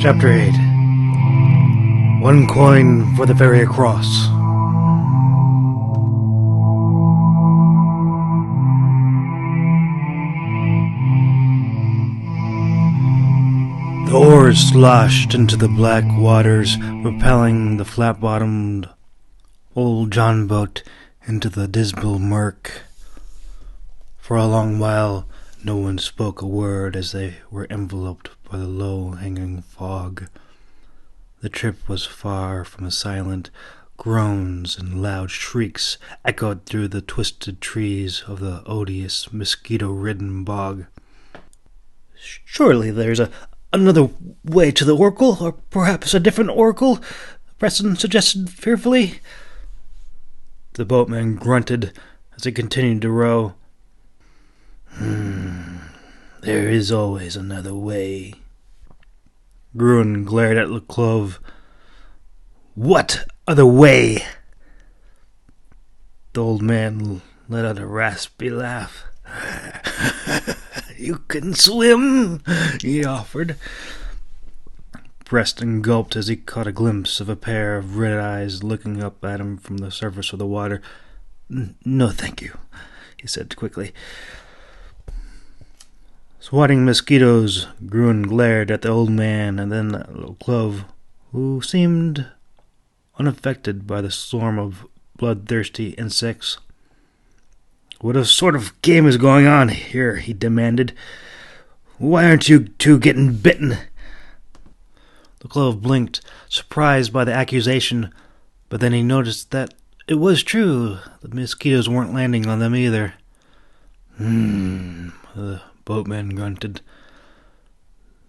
Chapter 8. One coin for the ferry across. The oars sloshed into the black waters, propelling the flat-bottomed old John boat into the dismal murk. For a long while, no one spoke a word as they were enveloped by the low-hanging fog. The trip was far from silent. Groans and loud shrieks echoed through the twisted trees of the odious, mosquito-ridden bog. "Surely there's another way to the oracle, or perhaps a different oracle," Preston suggested fearfully. The boatman grunted as he continued to row. There is always another way." Gruen glared at Clove. "What other way?" The old man let out a raspy laugh. "You can swim," he offered. Preston gulped as he caught a glimpse of a pair of red eyes looking up at him from the surface of the water. "No, thank you," he said quickly. Swatting mosquitoes, Gruen glared at the old man and then at little Clove, who seemed unaffected by the swarm of bloodthirsty insects. "What sort of game is going on here?" he demanded. "Why aren't you two getting bitten?" The Clove blinked, surprised by the accusation, but then he noticed that it was true. The mosquitoes weren't landing on them either. The boatman grunted.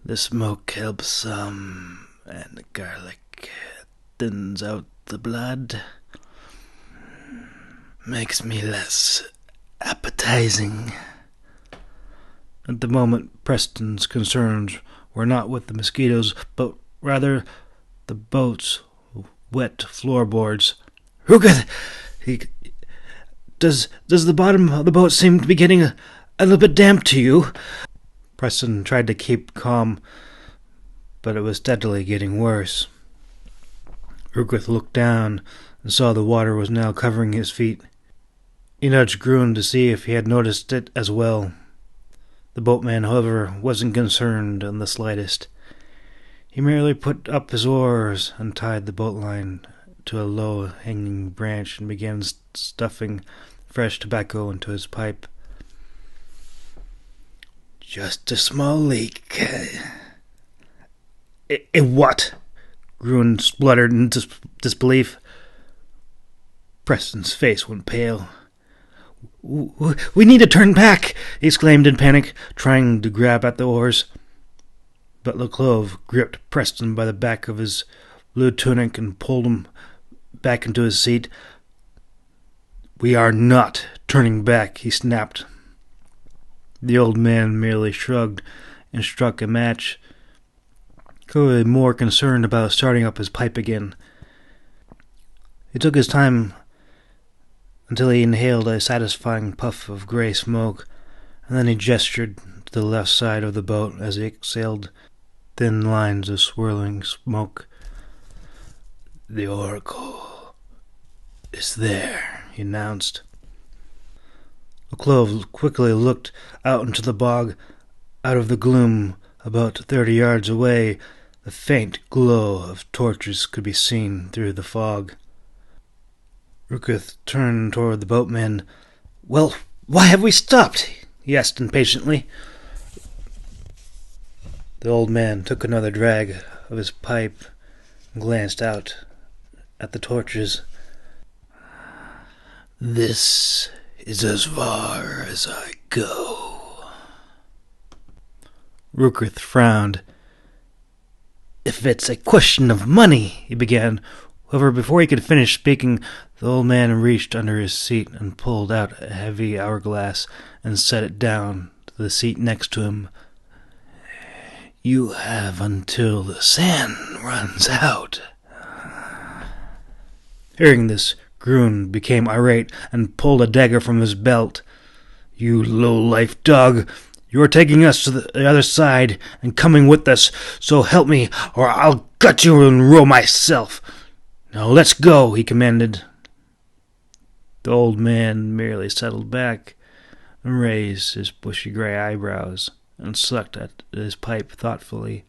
"The smoke helps some, and the garlic thins out the blood. Makes me less appetizing." At the moment, Preston's concerns were not with the mosquitoes, but rather the boat's wet floorboards. "Rugeth, does the bottom of the boat seem to be getting a little bit damp to you?" Preston tried to keep calm, but it was steadily getting worse. Rugeth looked down and saw the water was now covering his feet. He nudged Gruen to see if he had noticed it as well. The boatman, however, wasn't concerned in the slightest. He merely put up his oars and tied the boat line to a low-hanging branch and began stuffing fresh tobacco into his pipe. "Just a small leak." What?" Gruen spluttered in disbelief. Preston's face went pale. "We need to turn back," he exclaimed in panic, trying to grab at the oars. But Clove gripped Preston by the back of his blue tunic and pulled him back into his seat. "We are not turning back," he snapped. The old man merely shrugged and struck a match, clearly more concerned about starting up his pipe again. He took his time until he inhaled a satisfying puff of grey smoke, and then he gestured to the left side of the boat as he exhaled thin lines of swirling smoke. "The oracle is there," he announced. Clove quickly looked out into the bog. Out of the gloom, about 30 yards away, the faint glow of torches could be seen through the fog. Rugeth turned toward the boatman. "Well, why have we stopped?" he asked impatiently. The old man took another drag of his pipe and glanced out at the torches. "This is as far as I go." Rugeth frowned. "If it's a question of money," he began. However, before he could finish speaking, the old man reached under his seat and pulled out a heavy hourglass and set it down to the seat next to him. "You have until the sand runs out." Hearing this, Gruen became irate and pulled a dagger from his belt. "You low-life dog! You're taking us to the other side and coming with us, so help me, or I'll gut you and roll myself. Now let's go, he commanded. The old man merely settled back and raised his bushy gray eyebrows and sucked at his pipe thoughtfully.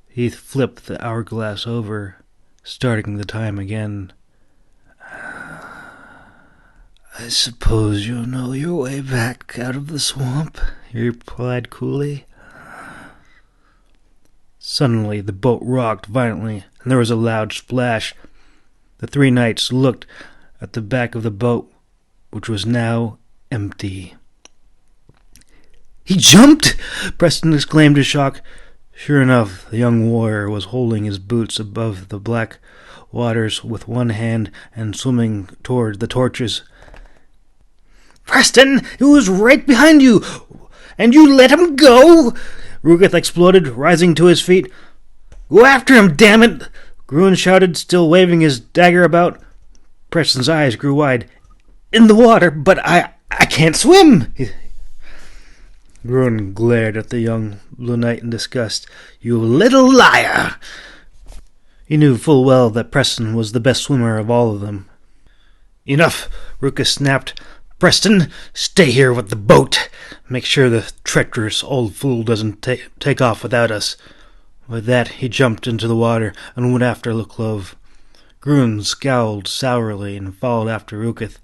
He flipped the hourglass over, starting the time again. I suppose you'll know your way back out of the swamp, he replied coolly. Suddenly the boat rocked violently, and there was a loud splash. The three knights looked at the back of the boat, which was now empty. He jumped! Preston exclaimed in shock. Sure enough, the young warrior was holding his boots above the black waters with one hand and swimming toward the torches. Preston, he was right behind you, and you let him go! Rukith exploded, rising to his feet. Go after him, damn it! Gruen shouted, still waving his dagger about. Preston's eyes grew wide. In the water, but I can't swim! Gruen glared at the young blue knight in disgust. You little liar! He knew full well that Preston was the best swimmer of all of them. Enough! Rukith snapped. Preston, stay here with the boat. Make sure the treacherous old fool doesn't take off without us. With that, he jumped into the water and went after Leclove. Gruen scowled sourly and followed after Rukith.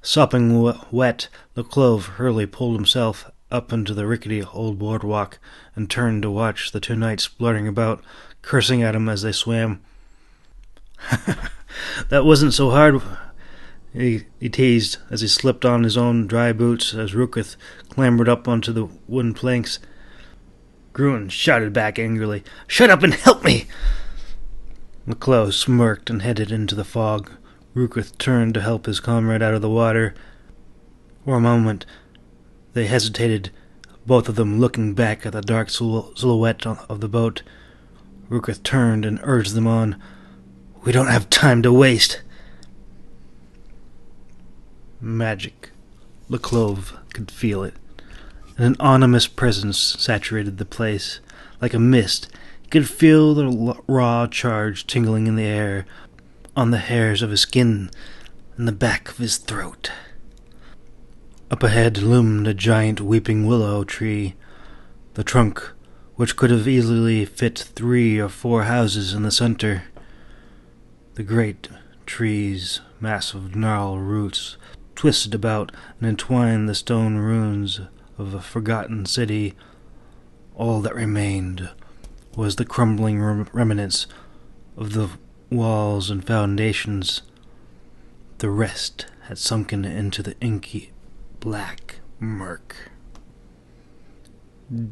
Sopping wet, Leclove hurriedly pulled himself up into the rickety old boardwalk and turned to watch the two knights splurting about, cursing at him as they swam. That wasn't so hard, he teased as he slipped on his own dry boots as Rukith clambered up onto the wooden planks. Gruen shouted back angrily, Shut up and help me! Leclove smirked and headed into the fog. Rukith turned to help his comrade out of the water. For a moment they hesitated, both of them looking back at the dark silhouette of the boat. Rukith turned and urged them on. We don't have time to waste. Magic. Leclove could feel it. An ominous presence saturated the place. Like a mist, he could feel the raw charge tingling in the air, on the hairs of his skin, and the back of his throat. Up ahead loomed a giant weeping willow tree, the trunk which could have easily fit 3 or 4 houses in the center. The great tree's massive gnarled roots twisted about and entwined the stone ruins of a forgotten city. All that remained was the crumbling remnants of the walls and foundations. The rest had sunken into the inky black murk.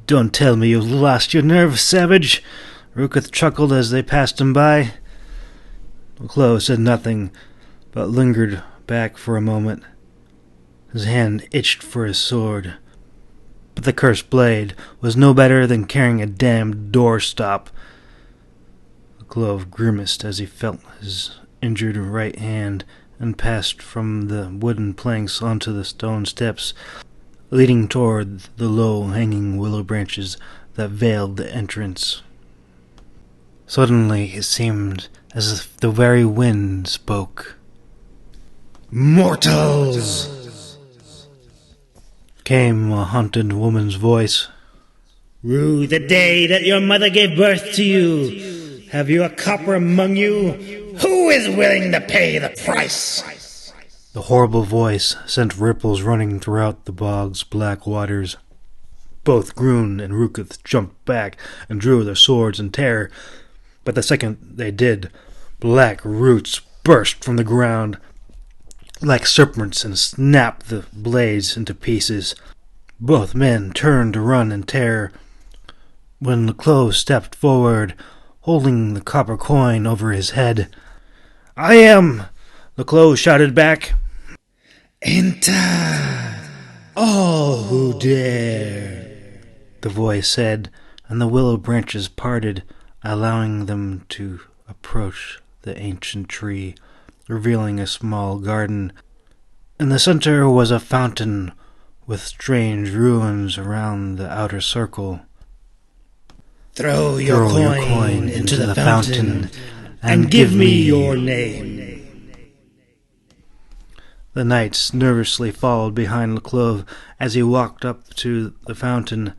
Don't tell me you've lost your nerve, savage! Rukith chuckled as they passed him by. Leclove said nothing, but lingered back for a moment. His hand itched for his sword, but the cursed blade was no better than carrying a damned doorstop. Leclove grimaced as he felt his injured right hand and passed from the wooden planks onto the stone steps, leading toward the low-hanging willow branches that veiled the entrance. Suddenly it seemed as if the very wind spoke. Mortals! Came a haunted woman's voice. Rue the day that your mother gave birth to you. Have you a copper among you? Who is willing to pay the price? The horrible voice sent ripples running throughout the bog's black waters. Both Gruen and Rukith jumped back and drew their swords in terror, but the second they did, black roots burst from the ground like serpents and snapped the blades into pieces. Both men turned to run in terror when Leclove stepped forward, holding the copper coin over his head. I am! Leclove shouted back. Enter, all who dare, the voice said, and the willow branches parted, allowing them to approach the ancient tree, revealing a small garden. In the center was a fountain with strange ruins around the outer circle. Throw your coin into the fountain and give me your name. The knights nervously followed behind Leclove as he walked up to the fountain.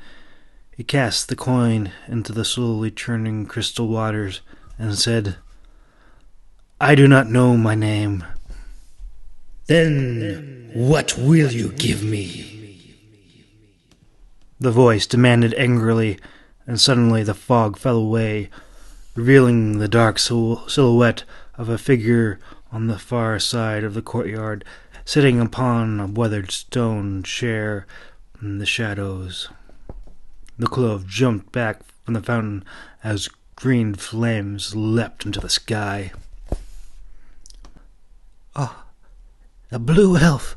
He cast the coin into the slowly churning crystal waters and said, "I do not know my name." Then what will you give me? The voice demanded angrily, and suddenly the fog fell away, revealing the dark silhouette of a figure on the far side of the courtyard, sitting upon a weathered stone chair in the shadows. The clove jumped back from the fountain as green flames leapt into the sky. "Oh, a blue elf!"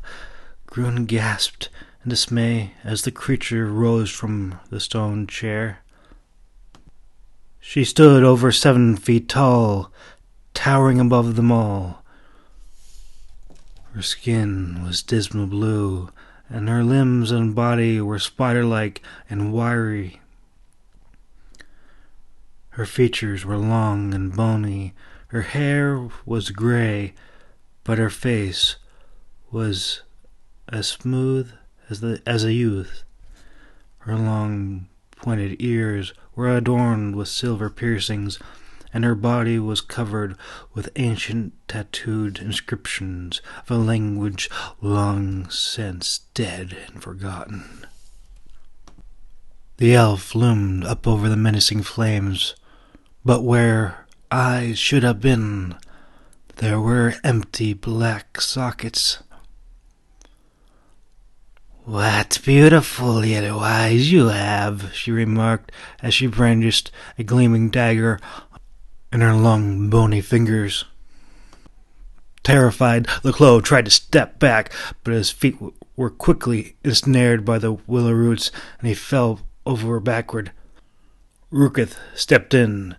Grun gasped in dismay as the creature rose from the stone chair. She stood over 7 feet tall, towering above them all. Her skin was dismal blue, and her limbs and body were spider-like and wiry. Her features were long and bony. Her hair was gray, but her face was as smooth as a youth. Her long, pointed ears were adorned with silver piercings, and her body was covered with ancient tattooed inscriptions of a language long since dead and forgotten. The elf loomed up over the menacing flames, but where eyes should have been, there were empty black sockets. "What beautiful little eyes you have," she remarked as she brandished a gleaming dagger in her long, bony fingers. Terrified, Leclos tried to step back, but his feet were quickly ensnared by the willow roots, and he fell over backward. Rukith stepped in.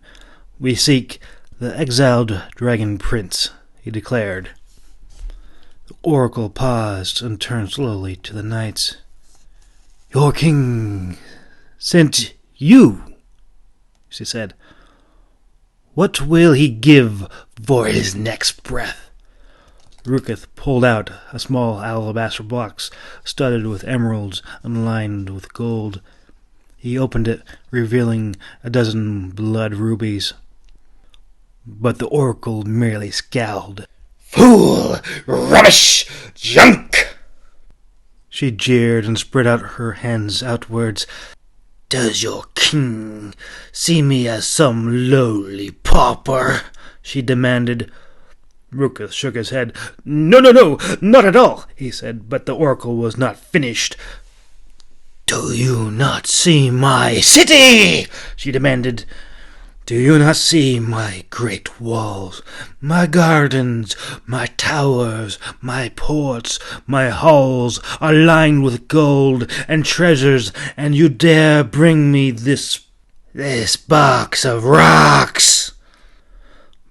"We seek the exiled dragon prince," he declared. The oracle paused and turned slowly to the knights. "Your king sent you," she said. "What will he give for his next breath?" Rukith pulled out a small alabaster box studded with emeralds and lined with gold. He opened it, revealing a dozen blood rubies. But the oracle merely scowled. "Fool! Rubbish! Junk!" She jeered and spread out her hands outwards. "Does your king see me as some lowly pauper?" she demanded. Rukith shook his head. No, not at all," he said, but the oracle was not finished. "Do you not see my city?" she demanded. "Do you not see my great walls, my gardens, my towers, my ports, my halls are lined with gold and treasures, and you dare bring me this box of rocks?"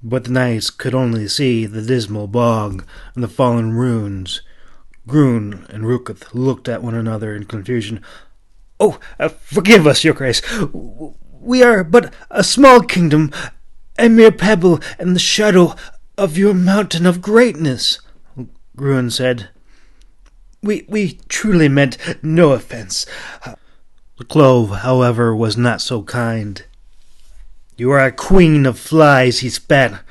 But the knights could only see the dismal bog and the fallen ruins. Grun and Rukith looked at one another in confusion. "Oh, forgive us, your grace. We are but a small kingdom, a mere pebble in the shadow of your mountain of greatness," Grun said. We truly meant no offense." The clove, however, was not so kind. "You are a queen of flies," he spat.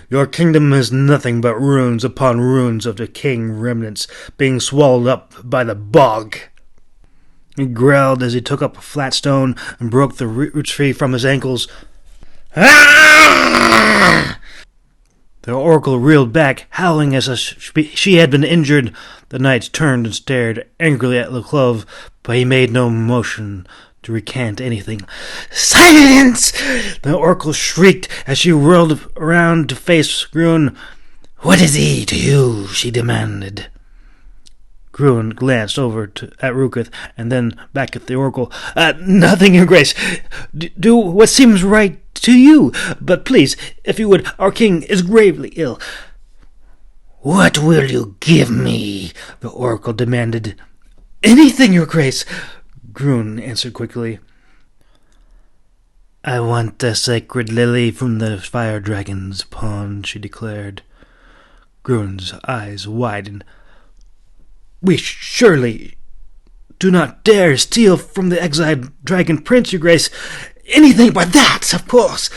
"Your kingdom is nothing but ruins upon ruins of decaying remnants being swallowed up by the bog." He growled as he took up a flat stone and broke the root tree from his ankles. "Ah!" The oracle reeled back, howling as if she had been injured. The knights turned and stared angrily at Leclove, but he made no motion to recant anything. "Silence!" the oracle shrieked as she whirled around to face Grun. "What is he to you?" she demanded. Grun glanced over at Rukith and then back at the oracle. "Nothing, your grace. Do what seems right to you. But please, if you would, our king is gravely ill." "What will you give me?" the oracle demanded. Anything, your grace, Grun answered quickly. I want the sacred lily from the fire dragon's pond, she declared. Grun's eyes widened. We surely do not dare steal from the exiled dragon prince, your grace. Anything but that, of course.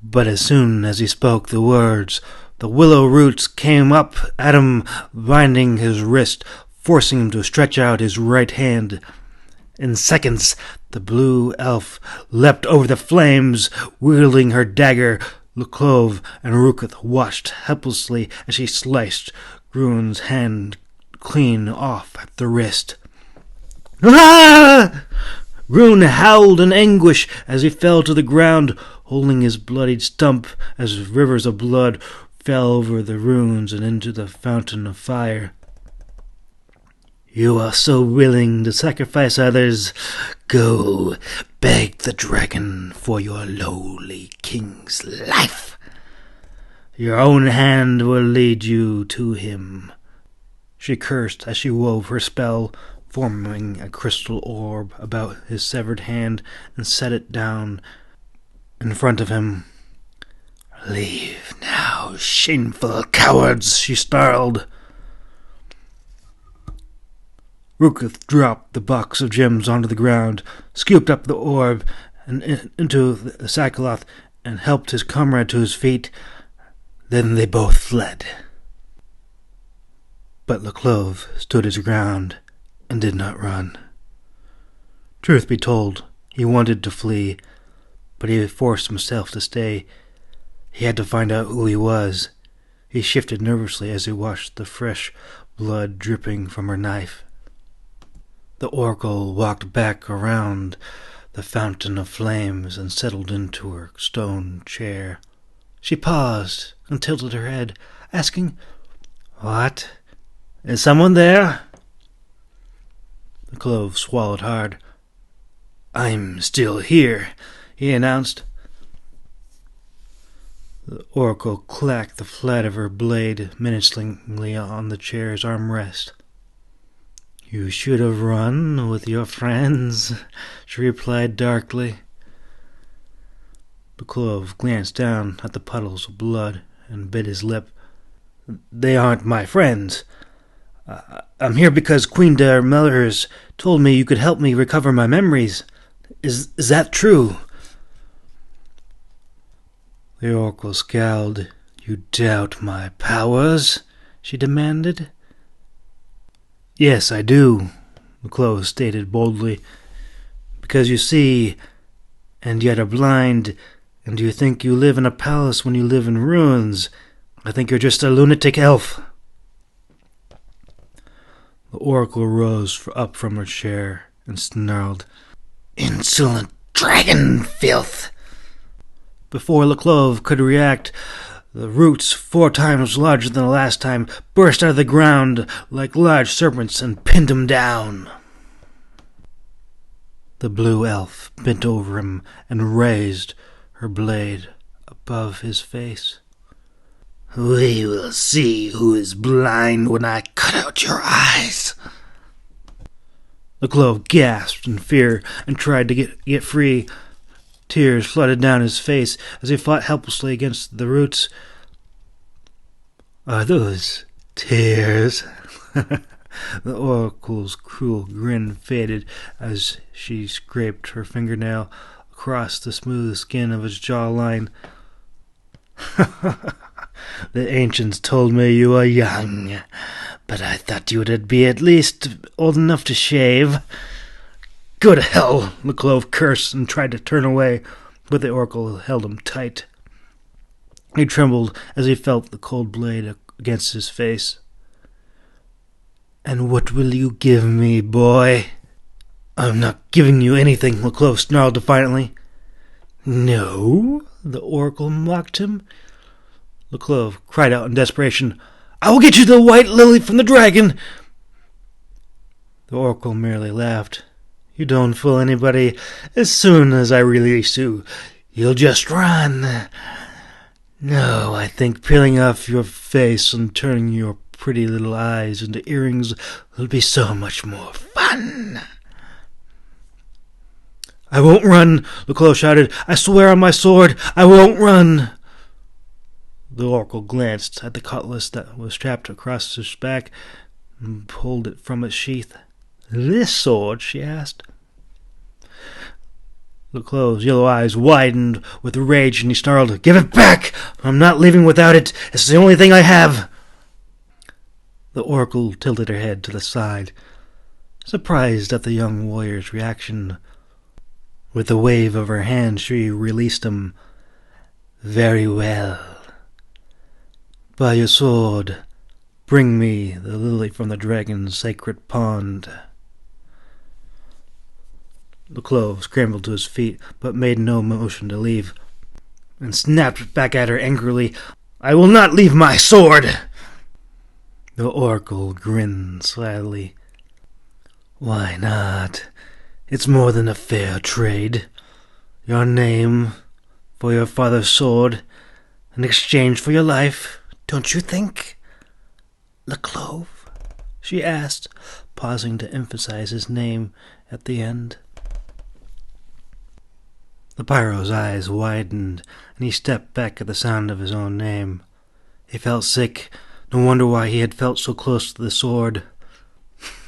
But as soon as he spoke the words, the willow roots came up at him, binding his wrist, forcing him to stretch out his right hand. In seconds, the blue elf leapt over the flames, wielding her dagger. Laclove and Rukith watched helplessly as she sliced Grun's hand clean off at the wrist. Ah! Grun howled in anguish as he fell to the ground, holding his bloodied stump as rivers of blood fell over the runes and into the fountain of fire. You are so willing to sacrifice others. Go, beg the dragon for your lowly king's life. Your own hand will lead you to him. She cursed as she wove her spell, forming a crystal orb about his severed hand, and set it down in front of him. Leave now, shameful cowards, she snarled. Rukith dropped the box of gems onto the ground, scooped up the orb and into the sackcloth, and helped his comrade to his feet. Then they both fled. But Laclove stood his ground and did not run. Truth be told, he wanted to flee, but he forced himself to stay. He had to find out who he was. He shifted nervously as he watched the fresh blood dripping from her knife. The oracle walked back around the fountain of flames and settled into her stone chair. She paused and tilted her head, asking, "What? Is someone there?" The clove swallowed hard. "I'm still here," he announced. The oracle clacked the flat of her blade menacingly on the chair's armrest. "You should have run with your friends," she replied darkly. The clove glanced down at the puddles of blood and bit his lip. "They aren't my friends. I'm here because Queen der Mellers told me you could help me recover my memories. Is that true?" The oracle scowled. "You doubt my powers?" she demanded. "Yes, I do," the clove stated boldly. "Because you see, and yet are blind, and you think you live in a palace when you live in ruins. I think you're just a lunatic elf." The oracle rose up from her chair and snarled, "Insolent dragon filth!" Before Laclove could react, the roots, 4 times larger than the last time, burst out of the ground like large serpents and pinned him down. The blue elf bent over him and raised her blade above his face. "We will see who is blind when I cut out your eyes." The clove gasped in fear and tried to get free. Tears flooded down his face as he fought helplessly against the roots. "Are those tears?" The oracle's cruel grin faded as she scraped her fingernail across the smooth skin of his jawline. "The ancients told me you were young, but I thought you would be at least old enough to shave." "Good hell!" Laclove cursed and tried to turn away, but the oracle held him tight. He trembled as he felt the cold blade against his face. "And what will you give me, boy?" "I'm not giving you anything," Laclove snarled defiantly. "No?" the oracle mocked him. Laclove cried out in desperation, "I will get you the white lily from the dragon!" The oracle merely laughed. "You don't fool anybody. As soon as I release you, you'll just run. No, I think peeling off your face and turning your pretty little eyes into earrings will be so much more fun. I won't run, Leclos shouted. I swear on my sword, I won't run. The oracle glanced at the cutlass that was strapped across his back and pulled it from its sheath. This sword? She asked. Leclos' yellow eyes widened with rage, and he snarled, Give it back! I'm not leaving without it. It's the only thing I have. The oracle tilted her head to the side, surprised at the young warrior's reaction. With a wave of her hand, she released him. Very well. By your sword, bring me the lily from the dragon's sacred pond. Leclos scrambled to his feet, but made no motion to leave, and snapped back at her angrily, I will not leave my sword! The oracle grinned slyly. Why not? It's more than a fair trade. Your name for your father's sword, in exchange for your life, don't you think? Leclos? She asked, pausing to emphasize his name at the end. The pyro's eyes widened, and he stepped back at the sound of his own name. He felt sick. No wonder why he had felt so close to the sword.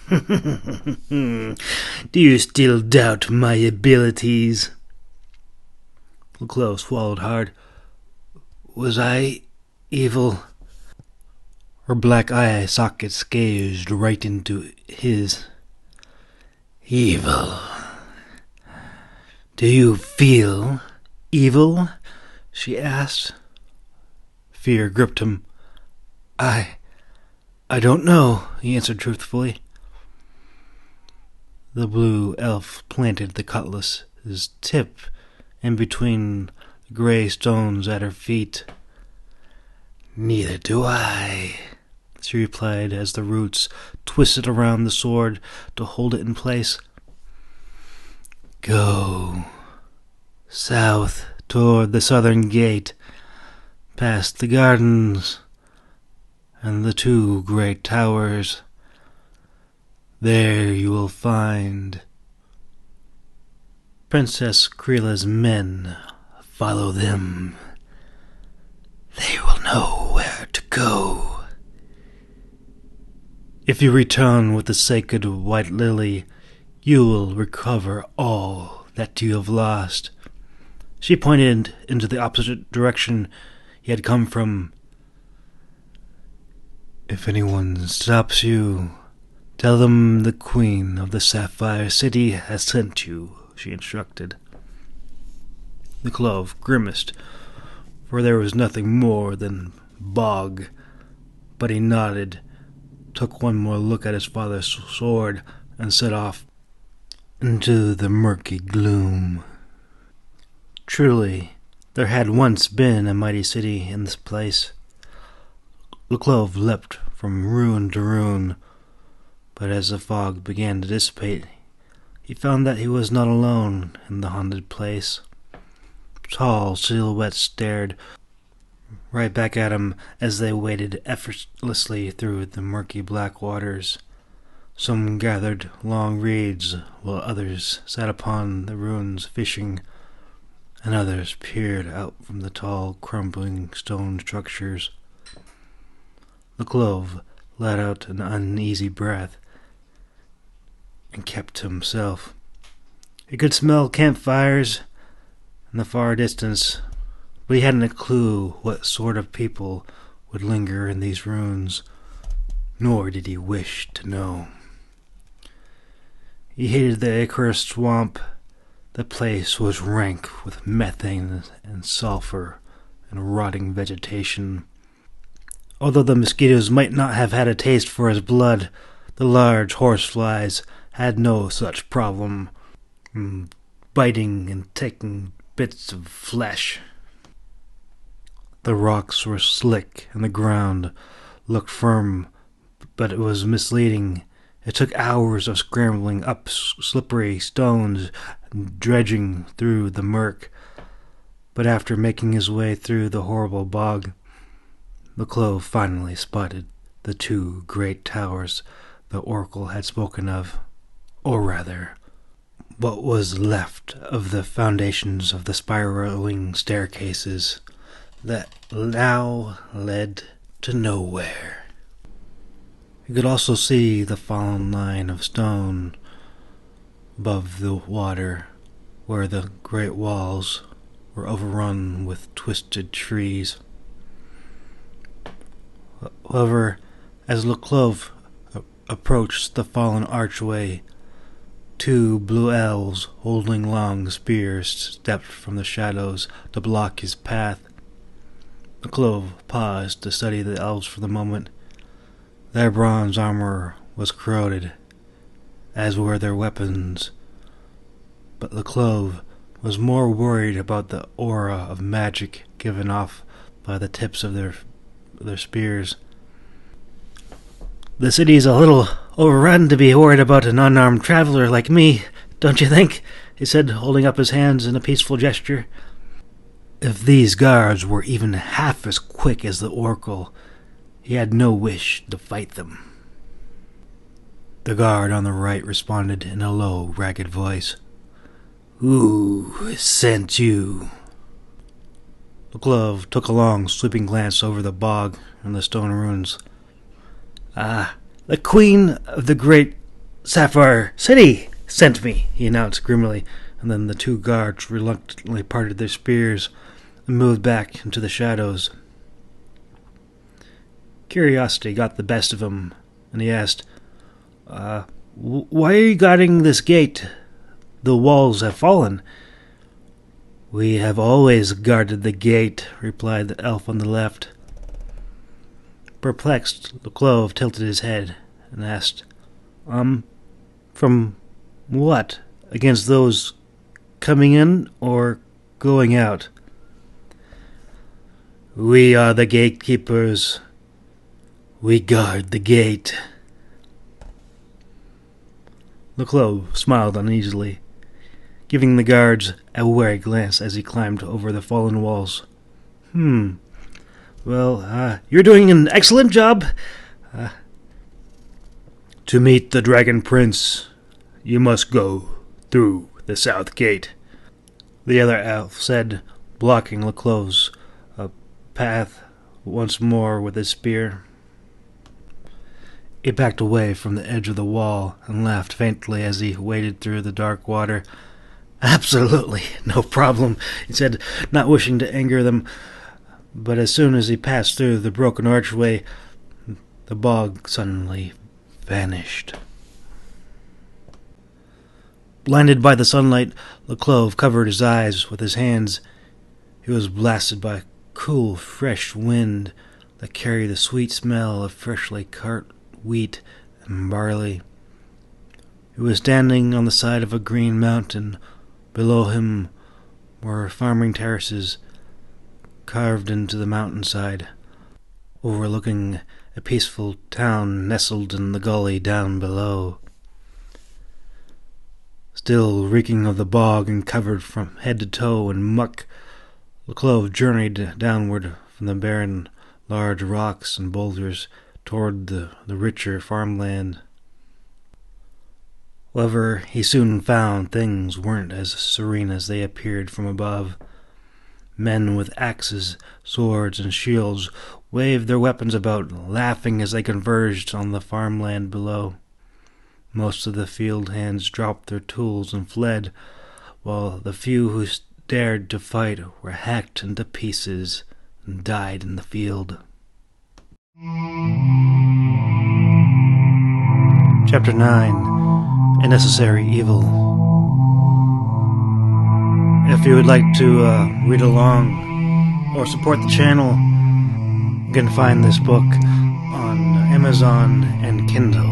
Do you still doubt my abilities? Leclos swallowed hard. Was I evil? Her black eye sockets gazed right into his. Evil. Do you feel evil? She asked. Fear gripped him. I don't know, he answered truthfully. The blue elf planted the cutlass, his tip in between the gray stones at her feet. Neither do I, she replied as the roots twisted around the sword to hold it in place. Go south toward the southern gate, past the gardens and the two great towers. There you will find Princess Krila's men. Follow them. They will know where to go. If you return with the sacred white lily, you will recover all that you have lost. She pointed into the opposite direction he had come from. If anyone stops you, tell them the Queen of the Sapphire City has sent you, she instructed. The clove grimaced, for there was nothing more than bog, but he nodded, took one more look at his father's sword, and set off into the murky gloom. Truly, there had once been a mighty city in this place. The clove leapt from ruin to ruin, but as the fog began to dissipate, he found that he was not alone in the haunted place. Tall silhouettes stared right back at him as they waded effortlessly through the murky black waters. Some gathered long reeds, while others sat upon the ruins fishing, and others peered out from the tall, crumbling stone structures. The clove let out an uneasy breath and kept to himself. He could smell campfires in the far distance, but he hadn't a clue what sort of people would linger in these ruins, nor did he wish to know. He hated the accursed swamp. The place was rank with methane and sulfur and rotting vegetation. Although the mosquitoes might not have had a taste for his blood, the large horseflies had no such problem, biting and taking bits of flesh. The rocks were slick and the ground looked firm, but it was misleading. It took hours of scrambling up slippery stones and dredging through the murk, but after making his way through the horrible bog, the clove finally spotted the two great towers the oracle had spoken of, or rather, what was left of the foundations of the spiraling staircases that now led to nowhere. You could also see the fallen line of stone above the water, where the great walls were overrun with twisted trees. However, as Leclove approached the fallen archway, two blue elves holding long spears stepped from the shadows to block his path. Leclove paused to study the elves for the moment. Their bronze armor was corroded, as were their weapons, but Leclove was more worried about the aura of magic given off by the tips of their spears. "The city's a little overrun to be worried about an unarmed traveler like me, don't you think?" he said, holding up his hands in a peaceful gesture. If these guards were even half as quick as the oracle, he had no wish to fight them. The guard on the right responded in a low, ragged voice. "Who sent you?" Leclove took a long, sweeping glance over the bog and the stone ruins. The Queen of the Great Sapphire City sent me," he announced grimly, and then the two guards reluctantly parted their spears and moved back into the shadows. Curiosity got the best of him, and he asked, "Why are you guarding this gate? The walls have fallen." "We have always guarded the gate," replied the elf on the left. Perplexed, Leclove tilted his head and asked, "From what? Against those coming in or going out?" "We are the gatekeepers. We guard the gate." Leclove smiled uneasily, giving the guards a wary glance as he climbed over the fallen walls. Well, you're doing an excellent job. To meet the Dragon Prince, you must go through the south gate, the other elf said, blocking Leclove's path once more with his spear. He backed away from the edge of the wall and laughed faintly as he waded through the dark water. "Absolutely, no problem," he said, not wishing to anger them. But as soon as he passed through the broken archway, the bog suddenly vanished. Blinded by the sunlight, Leclove covered his eyes with his hands. He was blasted by cool, fresh wind that carried the sweet smell of freshly cut wheat and barley. He was standing on the side of a green mountain. Below him were farming terraces carved into the mountainside, overlooking a peaceful town nestled in the gully down below. Still reeking of the bog and covered from head to toe in muck, Leclove journeyed downward from the barren, large rocks and boulders toward the richer farmland. However, he soon found things weren't as serene as they appeared from above. Men with axes, swords, and shields waved their weapons about, laughing as they converged on the farmland below. Most of the field hands dropped their tools and fled, while the few who dared to fight were hacked into pieces and died in the field. Chapter 9: A Necessary Evil. If you would like to read along or support the channel, you can find this book on Amazon and Kindle.